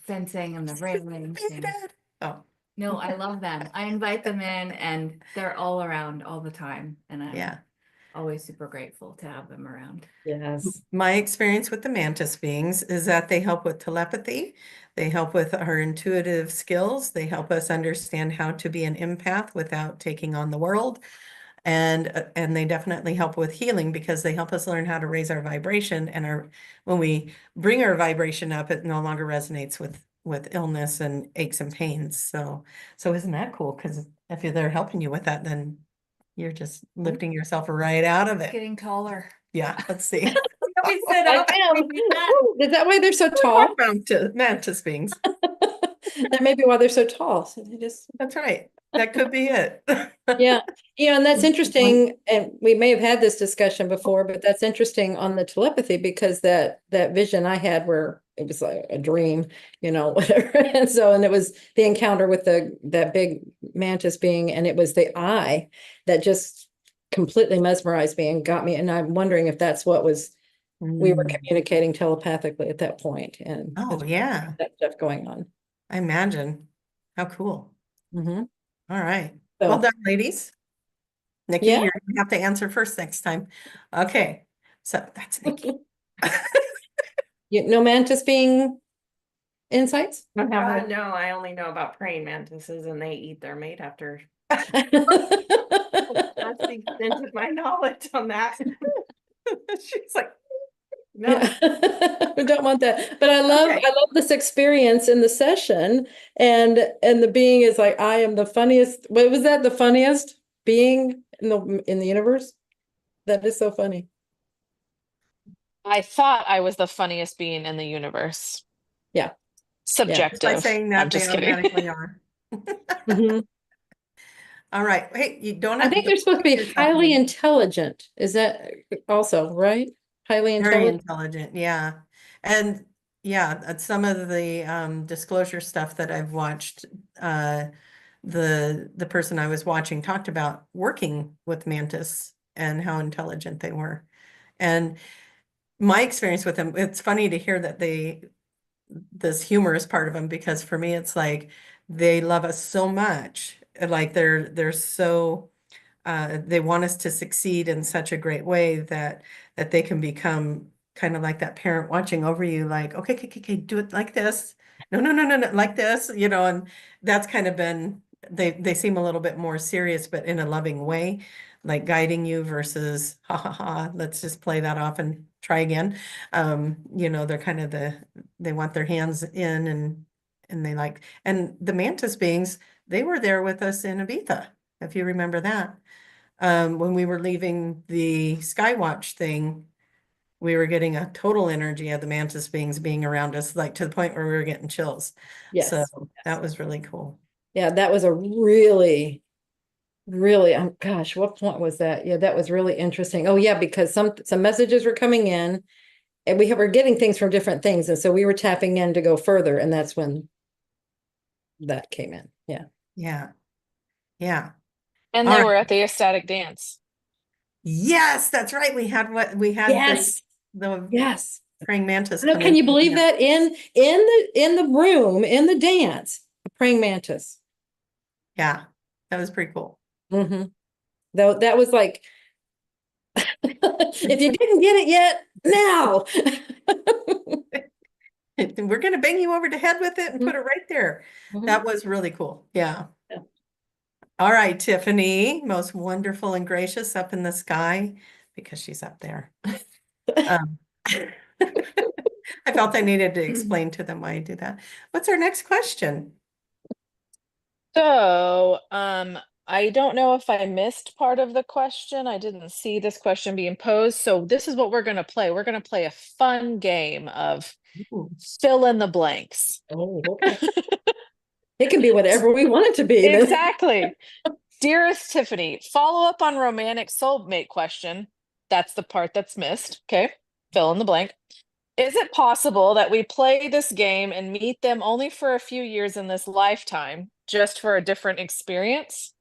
fencing and the railings. Baby dad. Oh, No, I love them. I invite them in and they're all around all the time. And I'm yeah. always super grateful to have them around. Yes. My experience with the mantis beings is that they help with telepathy. They help with our intuitive skills. They help us understand how to be an empath without taking on the world. And they definitely help with healing because they help us learn how to raise our vibration, and when we bring our vibration up, it no longer resonates with illness and aches and pains. So isn't that cool? Because if they're helping you with that, then you're just lifting yourself right out of it. Getting taller. Yeah, let's see. We sit Like up. them. Is that why they're so tall? Mantis beings. That may be why they're so tall. So they just, That's right. That could be it. yeah. And that's interesting. And we may have had this discussion before, but that's interesting on the telepathy because that vision I had where it was like a dream, whatever. And it was the encounter with that big mantis being, and it was the eye that just completely mesmerized me and got me. And I'm wondering if that's what we were communicating telepathically at that point. And Oh, yeah. that stuff going on. I imagine. How cool. Mm-hmm. All right. So, Well done, ladies. Nikki, Yeah. you're gonna have to answer first next time. Okay. So that's Nikki. no mantis being insights? No, I only know about praying mantises and they eat their mate after. That's the extent of my knowledge on that. She's like, No, Yeah. We don't want that. But I love this experience in the session. And the being is like, I am the funniest. What was that? The funniest being in the universe? That is so funny. I thought I was the funniest being in the universe. Yeah. Subjective. by saying that I'm just they kidding. automatically are. Mhm. All right. Hey, you don't I have think to they're supposed to be yourself highly in. intelligent. Is that also right? Highly Very intelligent. intelligent, yeah. And yeah, some of the disclosure stuff that I've watched, the person I was watching talked about working with Mantis and how intelligent they were. And my experience with them, it's funny to hear that this humorous part of them, because for me it's like they love us so much like they're so they want us to succeed in such a great way that they can become kind of like that parent watching over you, like, okay, okay, okay, do it like this. No, no, no, no, no, like this, and that's kind of been, they seem a little bit more serious, but in a loving way, like guiding you versus ha ha ha, let's just play that off and try again. They're kind of they want their hands in, and they like, and the Mantis beings, they were there with us in Ibiza, if you remember that. When we were leaving the Skywatch thing, we were getting a total energy of the Mantis beings being around us, like to the point where we were getting chills. Yes. So that was really cool. Yeah, that was a really, really, gosh, what point was that? Yeah, that was really interesting. Oh yeah, because some messages were coming in and we were getting things from different things. And so we were tapping in to go further. And that's when that came in. Yeah. Yeah. Yeah. And All they right. were at the ecstatic dance. Yes, that's right. We had Yes. the Yes. praying mantis. Now, come can in you for the believe dance. that in the room, in the dance, a praying mantis? Yeah, that was pretty cool. Mm-hmm. Though that was like, if you didn't get it yet, now. We're gonna bang you over the head with it and put it right there. Mhm. That was really cool. Yeah. Yeah. All right, Tiffany, most wonderful and gracious up in the sky, because she's up there. Um, I felt I needed to explain to them why I do that. What's our next question? So, I don't know if I missed part of the question. I didn't see this question being posed. So this is what we're going to play. We're going to play a fun game of Ooh. fill in the blanks. Oh, okay. It can be whatever we want it to be. then. Exactly. Dearest Tiffany, follow up on romantic soulmate question. That's the part that's missed. Okay. Fill in the blank. Is it possible that we play this game and meet them only for a few years in this lifetime, just for a different experience?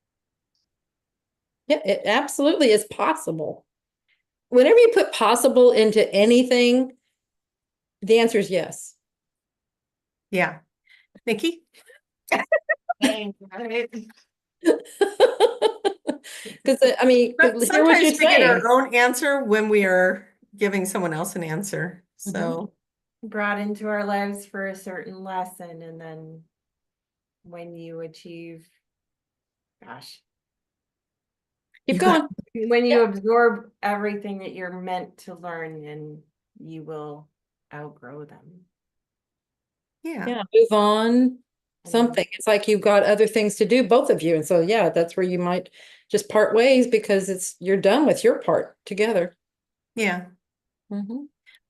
Yeah, it absolutely is possible. Whenever you put possible into anything, the answer is yes. Yeah. Nikki? Because I mean, hear what Sometimes you're we get saying. our own answer when we are giving someone else an answer. So Brought into our lives for a certain lesson, and then when you achieve, gosh, Keep going. when you absorb everything that you're meant to learn, and you will outgrow them. yeah. Yeah, move on. Something. It's like you've got other things to do, both of you. And so, yeah, that's where you might just part ways because you're done with your part together. Yeah. Mhm.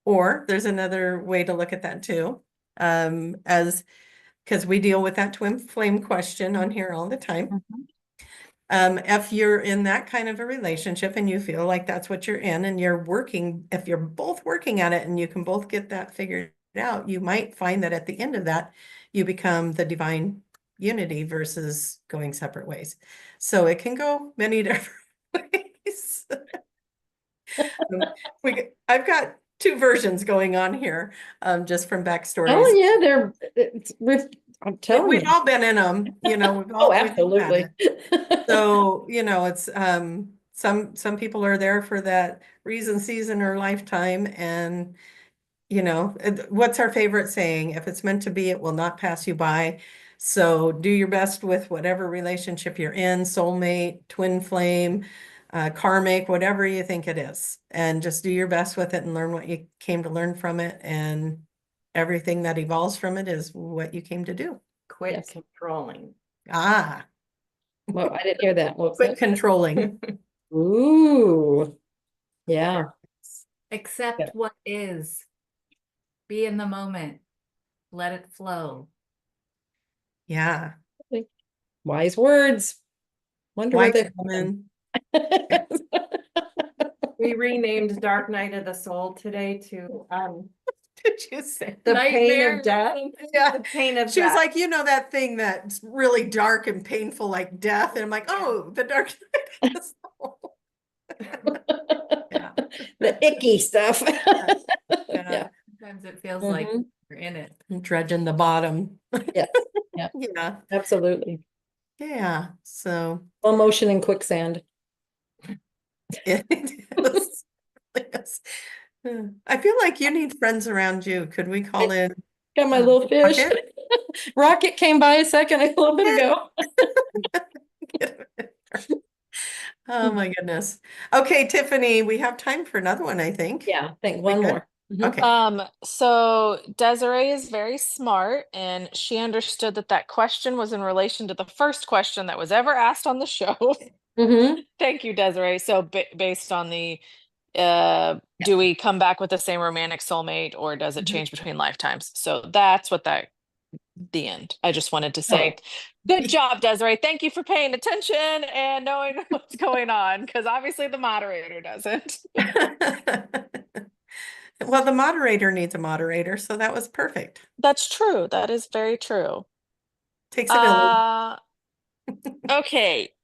Or there's another way to look at that too. Because we deal with that twin flame question on here all the time. If you're in that kind of a relationship and you feel like that's what you're in and you're working, if you're both working at it and you can both get that figured out, you might find that at the end of that, you become the divine unity versus going separate ways. So it can go many different ways. I've got two versions going on here, just from backstories. Oh, yeah, I'm telling We've you. all been in them, we've all Oh, had absolutely. it. So, it's some people are there for that reason, season, or lifetime. And what's our favorite saying? If it's meant to be, it will not pass you by. So do your best with whatever relationship you're in, soulmate, twin flame, karmic, whatever you think it is. And just do your best with it and learn what you came to learn from it. And everything that evolves from it is what you came to do. Quit Yes. controlling. Ah, Well, I didn't hear that. What was quit that? controlling. Ooh. Yeah. Accept Yeah. what is. Be in the moment. Let it flow. Yeah. Wise words. Wonder Wise what woman. We renamed Dark Night of the Soul today to Did you say? the pain Nightmare. of death. Yeah. The pain of She was death. like, that thing that's really dark and painful, like death. And I'm like, oh, the dark night of the soul. Yeah. The icky stuff. Yeah. Yeah. Sometimes it feels like Mhm. you're in it. Dredging the bottom. Yes. Yeah. Yeah. Absolutely. Yeah, so Slow motion in quicksand. it is. Yes. I feel like you need friends around you. Could we call in Got my little fish. Rocket? Rocket came by a little bit ago. Oh my goodness. Okay, Tiffany, we have time for another one, I think. Yeah, I think We one good? more. Mhm. Okay. So Desiree is very smart, and she understood that that question was in relation to the first question that was ever asked on the show. Mhm. Thank you, Desiree. So based on the do we come back with the same romantic soulmate, or does it Mhm. change between lifetimes? So that's what that the end. I just wanted to say, Oh. good job, Desiree. Thank you for paying attention and knowing what's going on, because obviously the moderator doesn't. Well, the moderator needs a moderator, so that was perfect. That's true. That is very true. Takes a village. Okay.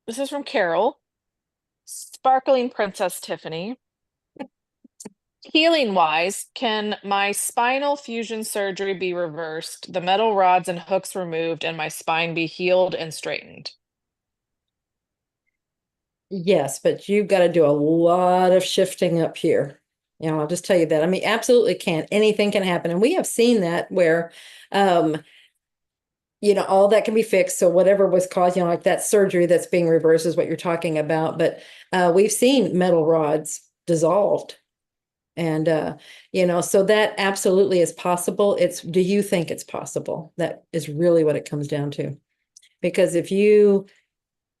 This is from Carol. Sparkling Princess Tiffany. Healing wise, can my spinal fusion surgery be reversed, the metal rods and hooks removed, and my spine be healed and straightened? Yes, but you've got to do a lot of shifting up here. You know, I'll just tell you that. I mean, absolutely can. Anything can happen. And we have seen that where, um, all that can be fixed. So whatever was caused, like that surgery that's being reversed is what you're talking about. But we've seen metal rods dissolved. And, so that absolutely is possible. Do you think it's possible? That is really what it comes down to. Because if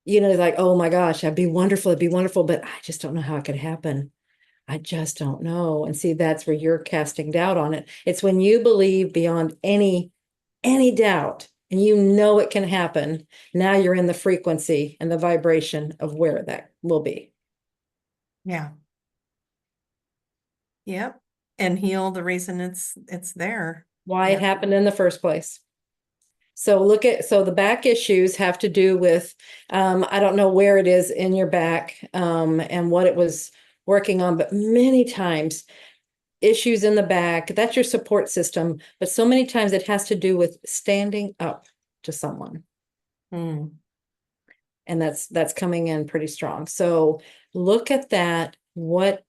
like, oh my gosh, it'd be wonderful, but I just don't know how it could happen. I just don't know. And see, that's where you're casting doubt on it. It's when you believe beyond any doubt and it can happen. Now you're in the frequency and the vibration of where that will be. Yeah. Yep. And heal the reason it's there. Why Yep. it happened in the first place. So the back issues have to do with, I don't know where it is in your back, and what it was working on, but many times issues in the back, that's your support system. But so many times it has to do with standing up to someone. Mm. And that's coming in pretty strong. So look at that. What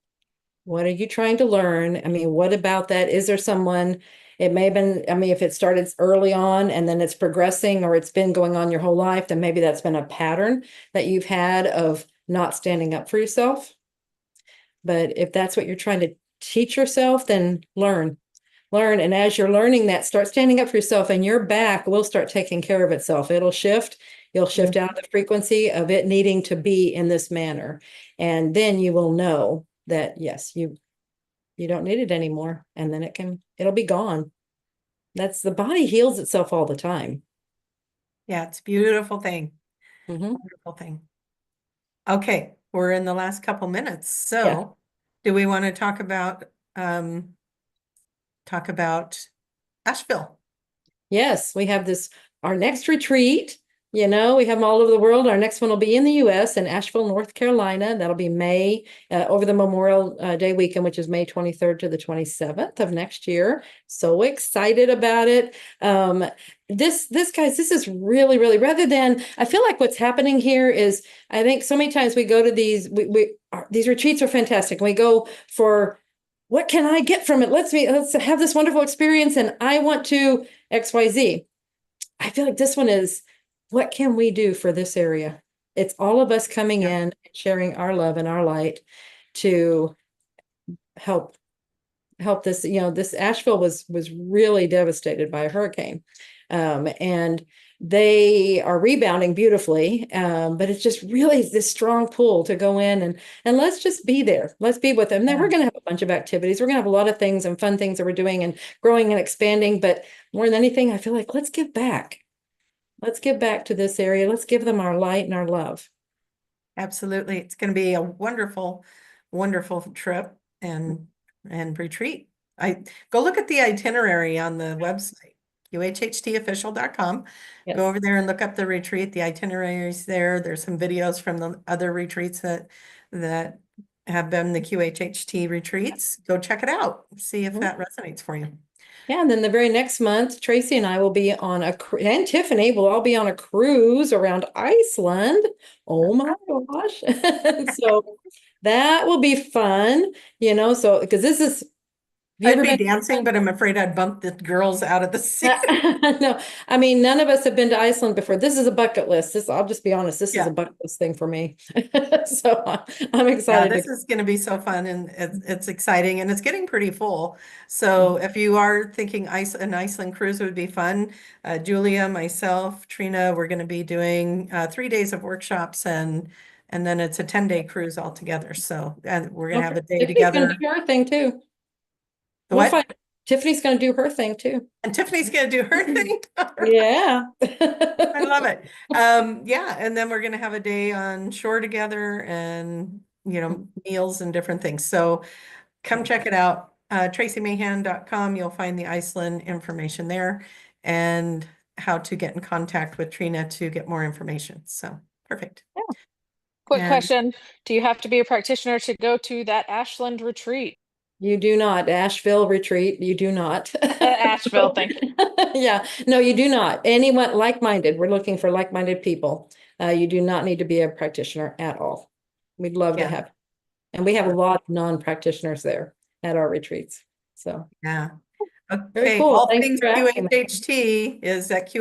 are you trying to learn? I mean, what about that? Is there someone, it may have been, I mean, if it started early on and then it's progressing, or it's been going on your whole life, then maybe that's been a pattern that you've had of not standing up for yourself. But if that's what you're trying to teach yourself, then learn. And as you're learning that, start standing up for yourself, and your back will start taking care of itself. It'll shift. You'll shift out the frequency of it needing to be in this manner. And then you will know that, yes, you don't need it anymore. And then it'll be gone. The body heals itself all the time. Yeah, it's a beautiful thing. Mhm. Wonderful thing. Okay, we're in the last couple minutes. So Yeah. do we want to talk about Asheville? Yes, we have our next retreat. We have them all over the world. Our next one will be in the US in Asheville, North Carolina. That'll be May, over the Memorial Day weekend, which is May 23rd to the 27th of next year. So excited about it. This guys, this is really, really, rather than, I feel like what's happening here is, I think so many times we go to these retreats are fantastic. We go for, what can I get from it? Let's have this wonderful experience. And I want to XYZ. I feel like this one is, what can we do for this area? It's all of us coming in and sharing our love and our light to help this. This Asheville was really devastated by a hurricane. And they are rebounding beautifully. But it's just really this strong pull to go in and let's just be there. Let's be with them. Then we're going to have a bunch of activities. We're going to have a lot of things and fun things that we're doing and growing and expanding. But more than anything, I feel like let's give back. Let's give back to this area. Let's give them our light and our love. Absolutely. It's going to be a wonderful, wonderful trip and retreat. Go look at the itinerary on the website, QHHTofficial.com. Yes. Go over there and look up the retreat. The itinerary is there. There's some videos from the other retreats that have been the QHHT retreats. Go check it out. See if that resonates for you. Yeah, and then the very next month, Tracie and I will be on and Tiffany will all be on a cruise around Iceland. Oh my gosh. So that will be fun, so because this is, have you I'd ever be been? dancing, but I'm afraid I'd bump the girls out of the seat. No, I mean, none of us have been to Iceland before. This is a bucket list. I'll just be honest, this is Yeah. a bucket list thing for me. So I'm Yeah, excited this to. is going to be so fun and it's exciting and it's getting pretty full. So if you are thinking an Iceland cruise would be fun, Julia, myself, Trina, we're going to be doing 3 days of workshops and then it's a 10-day cruise altogether. So and we're going to have a day Tiffany's gonna together. do her thing too. The We'll what? find Tiffany's gonna do her thing too. And Tiffany's going to do her thing. Yeah. I love it. Yeah, and then we're gonna have a day on shore together and meals and different things. So come check it out. TracieMahan.com. You'll find the Iceland information there and how to get in contact with Trina to get more information. So perfect. Quick And question. Do you have to be a practitioner to go to that Ashland retreat? You do not. Asheville retreat, you do not. Asheville, thank you. Yeah, no, you do not. Anyone like-minded, we're looking for like-minded people. You do not need to be a practitioner at all. We'd love to Yeah. have, and we have a lot of non-practitioners there at our retreats. So yeah. very Okay, cool. all Thanks things for asking me. QHHT is at Oh,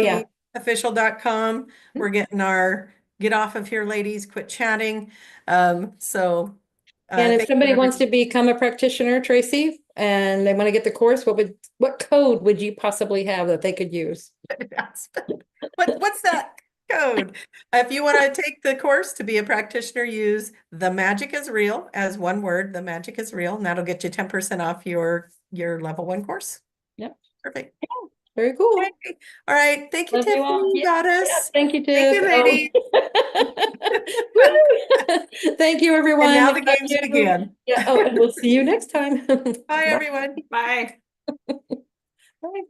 yeah. QHHTofficial.com. We're getting our get off of here, ladies, quit chatting. So And if thank somebody you, wants to become a practitioner, Tracie, and they want to get the course, what code would you possibly have that they could use? what's that code? If you want to take the course to be a practitioner, use The Magic is Real as one word. The Magic is Real, and that'll get you 10% off your level 1 course. Yep. Perfect. Very cool. Okay. All right. Thank you, Love you Tiffany, all. Yeah, goddess. thank you, Thank Tiff. you, ladies. Woo! Thank you, everyone. And now We the love games you. begin. Yeah. Oh, and we'll see you next time. Bye, everyone. Bye. Bye.